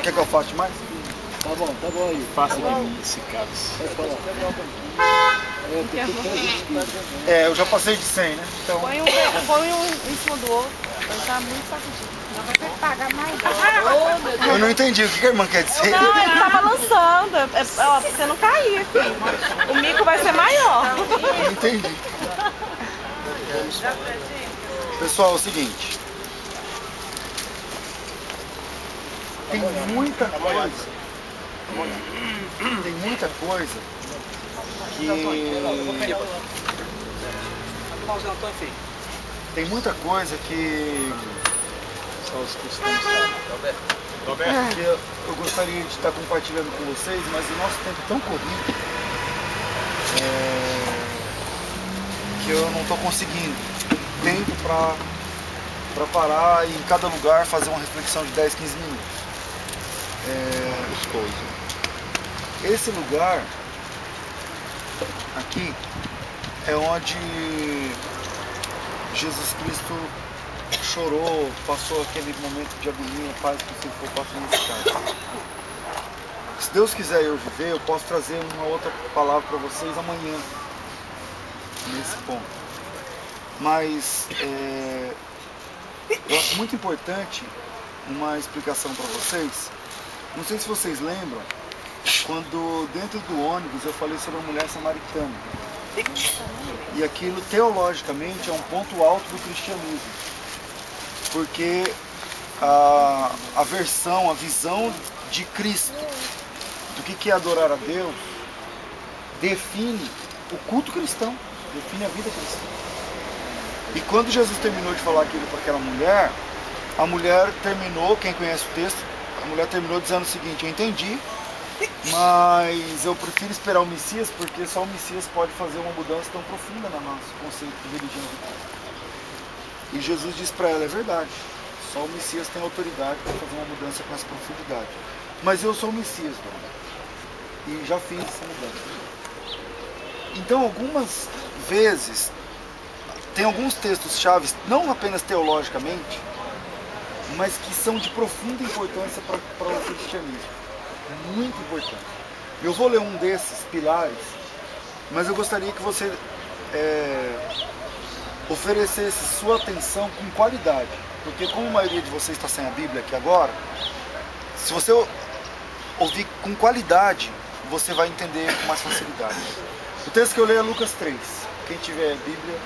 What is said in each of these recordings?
Quer que eu faça mais? Tá bom aí. Faça de mim esse caso. Eu já passei de 100, né? Então... Põe um em cima do outro. Vai estar muito sacudido. Não vai ter que pagar mais. Eu não entendi o que a irmã quer dizer. Não, ele tá balançando. Ó, pra você não cair aqui. O mico vai ser maior. Eu não entendi. Pessoal, é o seguinte. Tem muita coisa. Tem muita coisa que... Tem muita coisa que... Só os cristãos sabem. que eu gostaria de estar compartilhando com vocês, mas o nosso tempo é tão corrido que eu não estou conseguindo tempo para parar e em cada lugar fazer uma reflexão de 10, 15 minutos. Esse lugar aqui é onde Jesus Cristo chorou, passou aquele momento de agonia, Pai, que você for passando nesse caso. Se Deus quiser eu viver, eu posso trazer uma outra palavra para vocês amanhã, nesse ponto. Mas eu acho muito importante uma explicação para vocês. Não sei se vocês lembram, quando dentro do ônibus eu falei sobre a mulher samaritana. E aquilo teologicamente é um ponto alto do cristianismo. Porque a versão, a visão de Cristo do que é adorar a Deus define o culto cristão, define a vida cristã. E quando Jesus terminou de falar aquilo para aquela mulher, a mulher terminou, quem conhece o texto, a mulher terminou dizendo o seguinte: eu entendi, mas eu prefiro esperar o Messias, porque só o Messias pode fazer uma mudança tão profunda no nosso conceito de religião. E Jesus disse para ela: é verdade, só o Messias tem autoridade para fazer uma mudança com essa profundidade. Mas eu sou o Messias, dona, e já fiz essa mudança. Então, algumas vezes, tem alguns textos chaves, não apenas teologicamente, mas que são de profunda importância para o cristianismo. Muito importante. Eu vou ler um desses pilares, mas eu gostaria que você oferecesse sua atenção com qualidade, porque como a maioria de vocês está sem a Bíblia aqui agora, se você ouvir com qualidade, você vai entender com mais facilidade. O texto que eu leio é Lucas 3. Quem tiver Bíblia,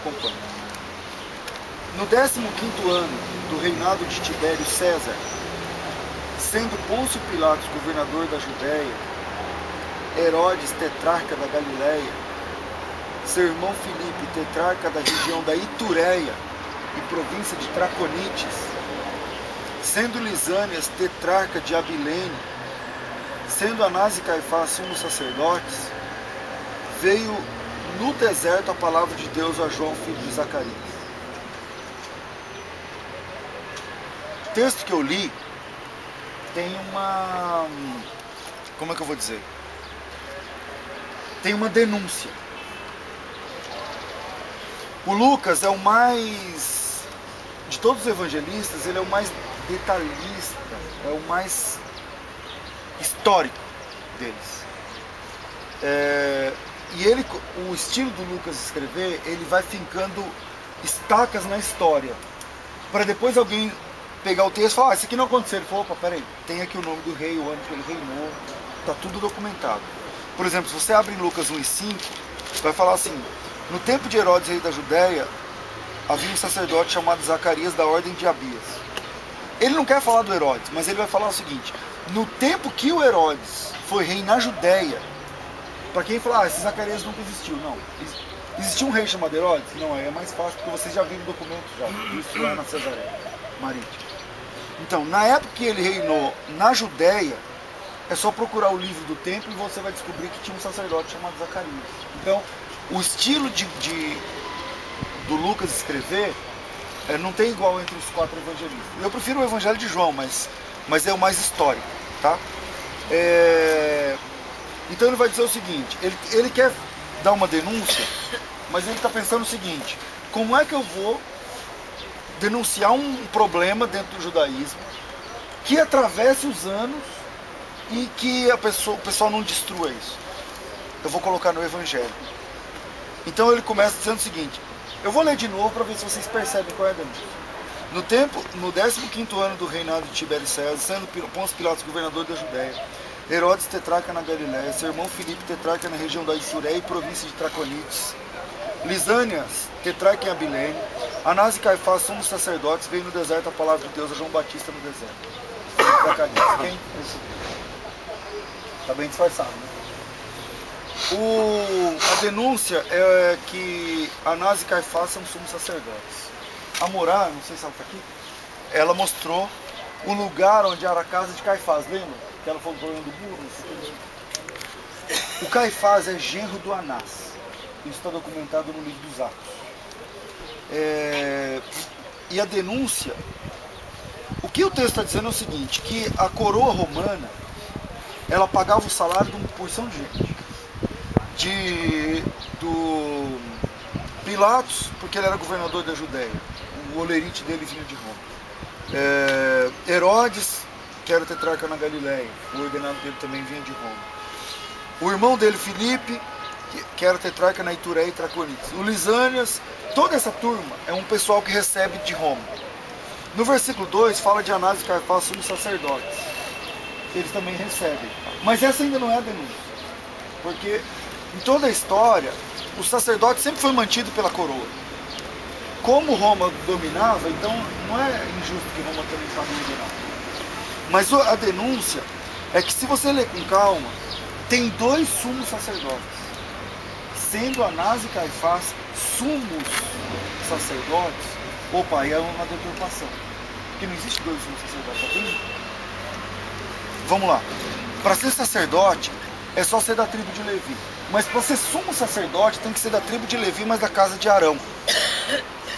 acompanhe. No 15º ano do reinado de Tibério César, sendo Pôncio Pilatos governador da Judéia, Herodes tetrarca da Galileia, seu irmão Filipe tetrarca da região da Itureia e província de Traconites, sendo Lisânias tetrarca de Abilene, sendo Anás e Caifás sumos sacerdotes, veio no deserto a palavra de Deus a João, filho de Zacarias. O texto que eu li tem uma... como é que eu vou dizer? Tem uma denúncia. O Lucas é o mais... de todos os evangelistas, ele é o mais detalhista, é o mais histórico deles. E ele, o estilo do Lucas escrever, ele vai fincando estacas na história, para depois alguém pegar o texto e falar: isso aqui não aconteceu. Ele falou: opa, peraí, tem aqui o nome do rei, o ano que ele reinou, está tudo documentado. Por exemplo, se você abre em Lucas 1:5, vai falar assim: no tempo de Herodes, rei da Judéia, havia um sacerdote chamado Zacarias, da ordem de Abias. Ele não quer falar do Herodes, mas ele vai falar o seguinte: no tempo que o Herodes foi rei na Judéia, para quem falar: esse Zacarias nunca existiu. Não. Existiu um rei chamado Herodes? Não, é mais fácil, porque vocês já viram documentos já, isso lá na Cesareia Marítima. Então, na época que ele reinou na Judéia, é só procurar o livro do templo e você vai descobrir que tinha um sacerdote chamado Zacarias. Então, o estilo do Lucas escrever não tem igual entre os 4 evangelistas. Eu prefiro o evangelho de João, mas é o mais histórico, tá? Então ele vai dizer o seguinte: ele quer dar uma denúncia, mas ele está pensando o seguinte: como é que eu vou denunciar um problema dentro do judaísmo que atravesse os anos e que o pessoal não destrua isso. Eu vou colocar no Evangelho. Então ele começa dizendo o seguinte, eu vou ler de novo para ver se vocês percebem qual é a denúncia. No 15º ano do reinado de Tibério César, sendo Pôncio Pilatos governador da Judéia, Herodes tetrarca na Galiléia, seu irmão Filipe tetrarca na região da Itureia e província de Traconites, Lisânias tetrarca em Abilene, Anás e Caifás, sumos sacerdotes, veio no deserto a palavra de Deus a João Batista no deserto. Quem? Está bem disfarçado, né? A denúncia é que Anás e Caifás são sumos sacerdotes. A Morá, não sei se ela está aqui, ela mostrou o lugar onde era a casa de Caifás, lembra? Que ela falou do problema do burro. O Caifás é genro do Anás. Isso está documentado no livro dos Atos. E a denúncia, o que o texto está dizendo é o seguinte, que a coroa romana, ela pagava o salário de uma porção de gente. Do Pilatos, porque ele era governador da Judéia. O olerite dele vinha de Roma. Herodes, que era tetrarca na Galiléia, o ordenado dele também vinha de Roma. O irmão dele, Filipe, que era tetrarca na Itureia e Traconites. O Lisânias, toda essa turma é um pessoal que recebe de Roma. No versículo 2 fala de Anás e Caifás, sumos sacerdotes. Eles também recebem. Mas essa ainda não é a denúncia. Porque em toda a história, o sacerdote sempre foi mantido pela coroa. Como Roma dominava, então não é injusto que Roma também estava dominando. Mas a denúncia é que, se você ler com calma, tem dois sumos sacerdotes. Sendo Anás e Caifás sumos sacerdotes, opa, aí é uma deturpação. Porque não existe dois sumos sacerdotes, tá vendo? Vamos lá. Para ser sacerdote, é só ser da tribo de Levi. Mas para ser sumo sacerdote, tem que ser da tribo de Levi, mas da casa de Arão.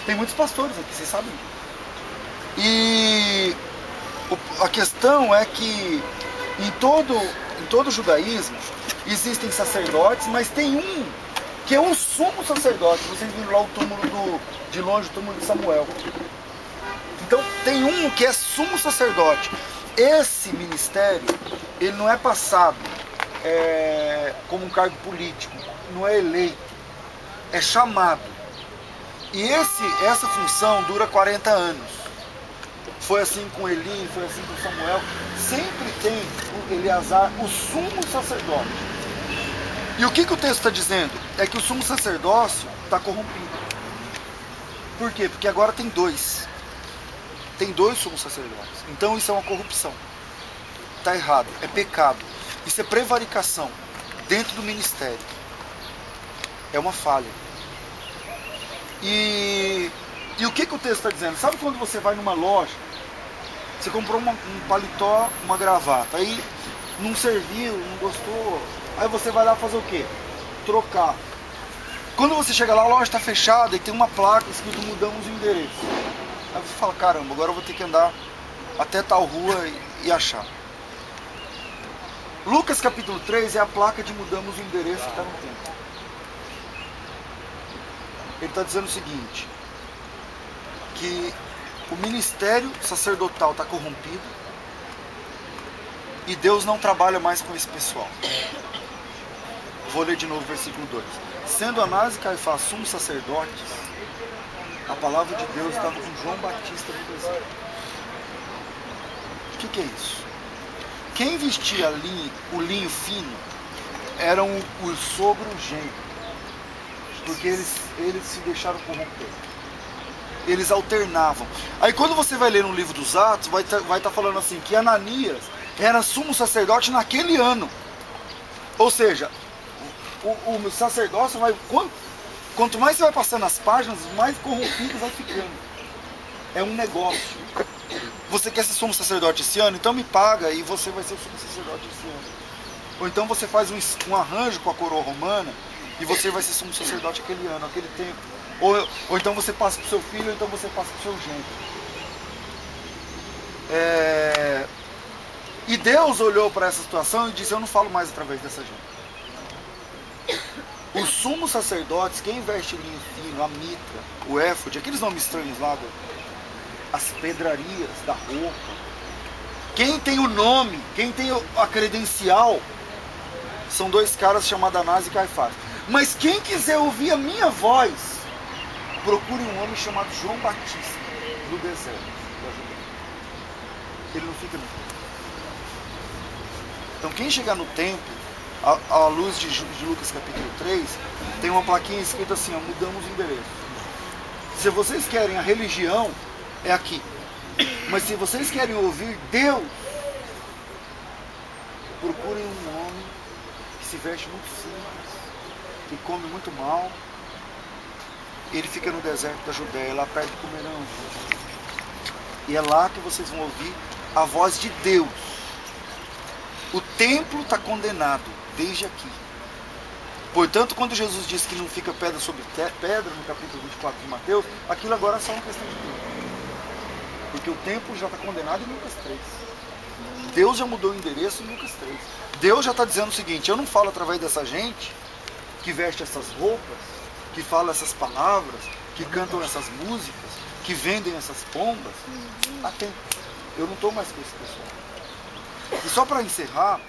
Tem muitos pastores aqui, vocês sabem. E a questão é que em todo o judaísmo existem sacerdotes, mas tem um que é o sumo sacerdote. Vocês viram lá o túmulo de longe, o túmulo de Samuel. Então tem um que é sumo sacerdote. Esse ministério, ele não é passado como um cargo político, não é eleito, é chamado. E essa função dura 40 anos. Foi assim com Eli, foi assim com Samuel. Sempre tem o Eleazar, o sumo sacerdote. E o que o texto está dizendo? É que o sumo sacerdócio está corrompido. Por quê? Porque agora tem dois. Tem dois sumos sacerdotes. Então isso é uma corrupção. Está errado, é pecado. Isso é prevaricação dentro do ministério. É uma falha. E o que o texto está dizendo? Sabe quando você vai numa loja, você comprou um paletó, uma gravata, aí não serviu, não gostou, aí você vai lá fazer o quê? Trocar. Quando você chega lá, a loja está fechada e tem uma placa escrito mudamos o endereço. Aí você fala, caramba, agora eu vou ter que andar até tal rua e achar. Lucas capítulo 3 é a placa de mudamos o endereço que está no templo. Ele está dizendo o seguinte, que o ministério sacerdotal está corrompido e Deus não trabalha mais com esse pessoal. Vou ler de novo o versículo 2. Sendo Anás e Caifás sumos sacerdotes, a palavra de Deus estava com João Batista no deserto. O que é isso? Quem vestia o linho fino eram os sogro-genros, porque eles se deixaram corromper. Eles alternavam. Aí quando você vai ler no livro dos Atos, vai estar falando assim, que Ananias era sumo sacerdote naquele ano. Ou seja, o sacerdócio vai... Quanto mais você vai passando as páginas, mais corrompido vai ficando. É um negócio. Você quer ser sumo sacerdote esse ano? Então me paga e você vai ser o sumo sacerdote esse ano. Ou então você faz um arranjo com a coroa romana e você vai ser sumo sacerdote aquele ano, aquele tempo. Ou então você passa para o seu filho, ou então você passa para o seu genro. E Deus olhou para essa situação e disse, eu não falo mais através dessa gente. Os sumos sacerdotes, quem veste linho fino, a mitra, o éfode, aqueles nomes estranhos lá, as pedrarias da roupa, Quem tem o nome, quem tem a credencial, são dois caras chamados Anás e Caifás. Mas quem quiser ouvir a minha voz, procure um homem chamado João Batista, no deserto da Judéia. Ele não fica no templo. Então quem chegar no templo, à luz de Lucas capítulo 3, tem uma plaquinha escrita assim, ó, mudamos o endereço. Se vocês querem a religião, é aqui. Mas se vocês querem ouvir Deus, procurem um homem que se veste muito simples, que come muito mal. Ele fica no deserto da Judéia, lá perto de Comerão. E é lá que vocês vão ouvir a voz de Deus. O templo está condenado desde aqui. Portanto, quando Jesus disse que não fica pedra sobre pedra, no capítulo 24 de Mateus, aquilo agora é só uma questão de tempo. Porque o templo já está condenado em Lucas 3. Deus já mudou o endereço em Lucas 3. Deus já está dizendo o seguinte: eu não falo através dessa gente que veste essas roupas, que fala essas palavras, que cantam essas músicas, que vendem essas pombas. Há tempo. Eu não estou mais com esse pessoal. E só para encerrar,